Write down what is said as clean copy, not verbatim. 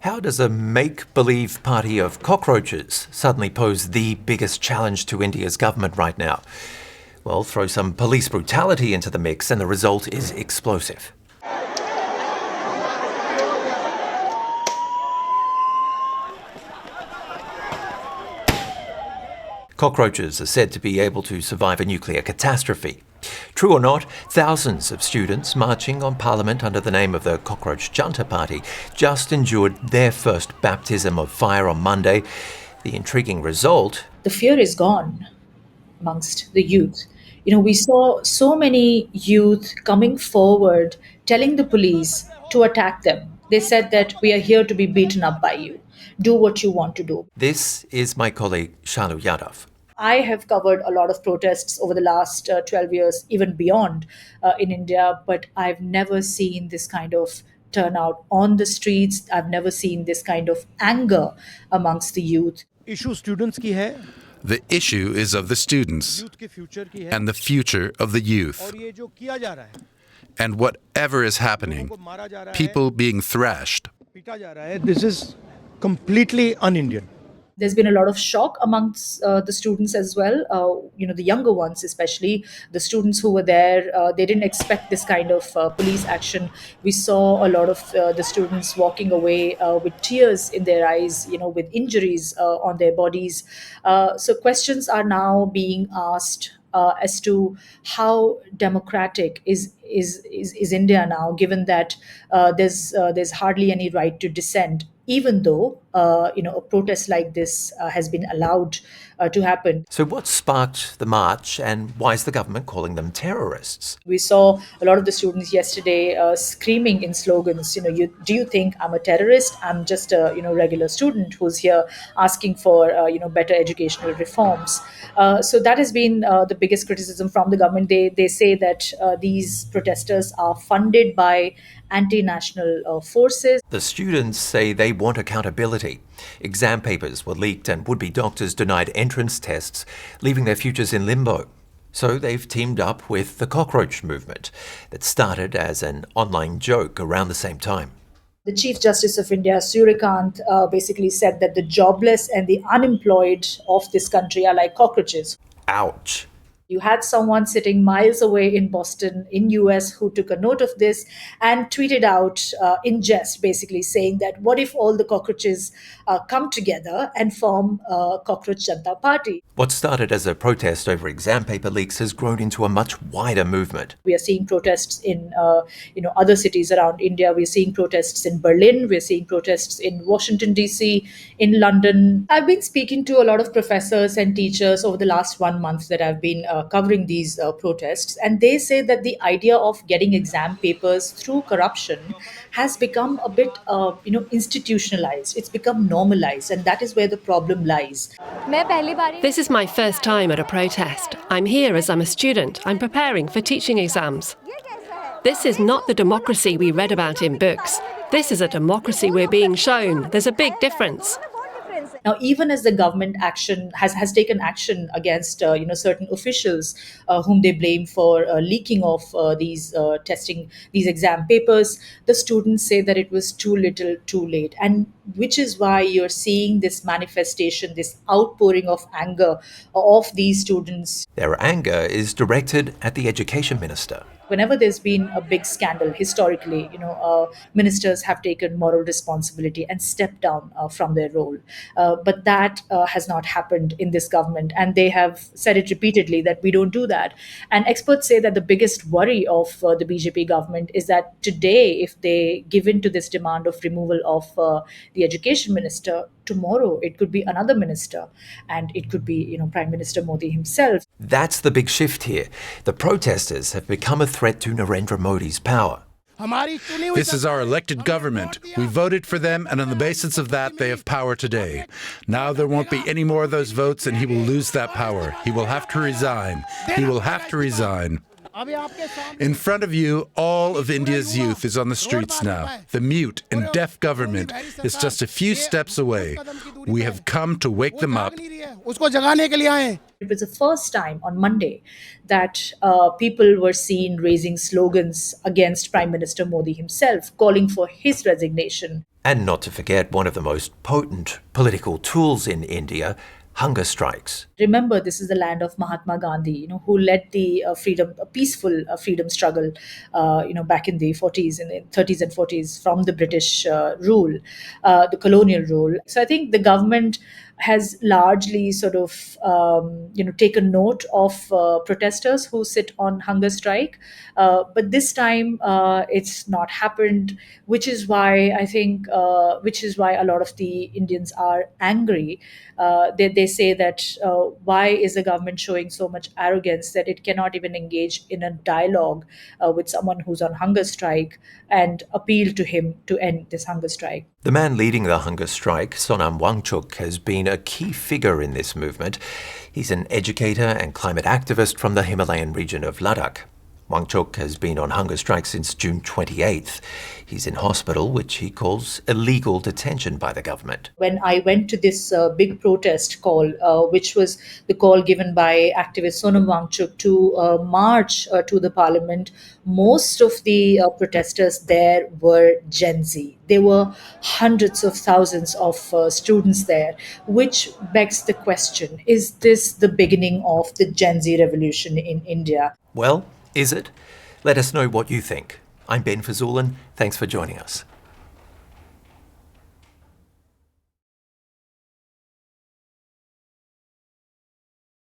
How does a make-believe party of cockroaches suddenly pose the biggest challenge to India's government right now? Well, throw some police brutality into the mix and the result is explosive. Cockroaches are said to be able to survive a nuclear catastrophe. True or not, thousands of students marching on Parliament under the name of the Cockroach Janata Party just endured their first baptism of fire on Monday. The intriguing result: the fear is gone amongst the youth. We saw so many youth coming forward telling the police to attack them. They said that we are here to be beaten up by you. Do what you want to do. This is my colleague Shalu Yadav. I have covered a lot of protests over the last 12 years, even beyond in India, but I've never seen this kind of turnout on the streets. I've never seen this kind of anger amongst the youth. Issue students ki hai. The issue is of the students and the future of the youth. And whatever is happening, people being thrashed. This is completely un-Indian. There's been a lot of shock amongst the students as well. The younger ones, especially the students who were there, they didn't expect this kind of police action. We saw a lot of the students walking away with tears in their eyes, with injuries on their bodies. So questions are now being asked as to how democratic is India now, given that there's hardly any right to dissent, even though a protest like this has been allowed to happen. So what sparked the march, and why is the government calling them terrorists? We saw a lot of the students yesterday screaming in slogans, do you think I'm a terrorist? I'm just a regular student who's here asking for better educational reforms. So that has been the biggest criticism from the government. They say that these protesters are funded by anti-national forces. The students say they want accountability. Exam papers were leaked and would-be doctors denied entrance tests, leaving their futures in limbo. So they've teamed up with the Cockroach movement that started as an online joke around the same time. The Chief Justice of India, Suryakant, basically said that the jobless and the unemployed of this country are like cockroaches. Ouch. You had someone sitting miles away in Boston, in US, who took a note of this and tweeted out in jest, basically saying that what if all the cockroaches come together and form a Cockroach Janata Party? What started as a protest over exam paper leaks has grown into a much wider movement. We are seeing protests in other cities around India. We're seeing protests in Berlin. We're seeing protests in Washington, D.C., in London. I've been speaking to a lot of professors and teachers over the last 1 month that I've been covering these protests, and they say that the idea of getting exam papers through corruption has become a bit institutionalized. It's become normalized, and that is where the problem lies. This is my first time at a protest. I'm here as I'm a student. I'm preparing for teaching exams. This is not the democracy we read about in books. This is a democracy we're being shown. There's a big difference. Now, even as the government has taken action against certain officials whom they blame for leaking of these exam papers, the students say that it was too little, too late, and which is why you're seeing this manifestation, this outpouring of anger of these students. Their anger is directed at the education minister. Whenever there's been a big scandal historically, ministers have taken moral responsibility and stepped down from their role. But that has not happened in this government. And they have said it repeatedly that we don't do that. And experts say that the biggest worry of the BJP government is that today, if they give in to this demand of removal of the education minister, tomorrow it could be another minister, and it could be Prime Minister Modi himself. That's the big shift here. The protesters have become a threat to Narendra Modi's power. This is our elected government. We voted for them, and on the basis of that, they have power today. Now there won't be any more of those votes, and he will lose that power. He will have to resign. He will have to resign. In front of you, all of India's youth is on the streets now. The mute and deaf government is just a few steps away. We have come to wake them up. It was the first time on Monday that people were seen raising slogans against Prime Minister Modi himself, calling for his resignation. And not to forget one of the most potent political tools in India, hunger strikes. Remember, this is the land of Mahatma Gandhi, who led the peaceful freedom struggle, back in the 40s, in the 30s and 40s from the British rule, the colonial rule. So I think the government has largely sort of, taken note of protesters who sit on hunger strike. But this time it's not happened, which is why I think, which is why a lot of the Indians are angry. They say that why is the government showing so much arrogance that it cannot even engage in a dialogue with someone who's on hunger strike and appeal to him to end this hunger strike. The man leading the hunger strike, Sonam Wangchuk, has been a key figure in this movement. He's an educator and climate activist from the Himalayan region of Ladakh. Wangchuk has been on hunger strike since June 28th. He's in hospital, which he calls illegal detention by the government. When I went to this big protest call, which was the call given by activist Sonam Wangchuk to march to the parliament, most of the protesters there were Gen Z. There were hundreds of thousands of students there, which begs the question, is this the beginning of the Gen Z revolution in India? Well, is it? Let us know what you think. I'm Ben Fajzullin. Thanks for joining us.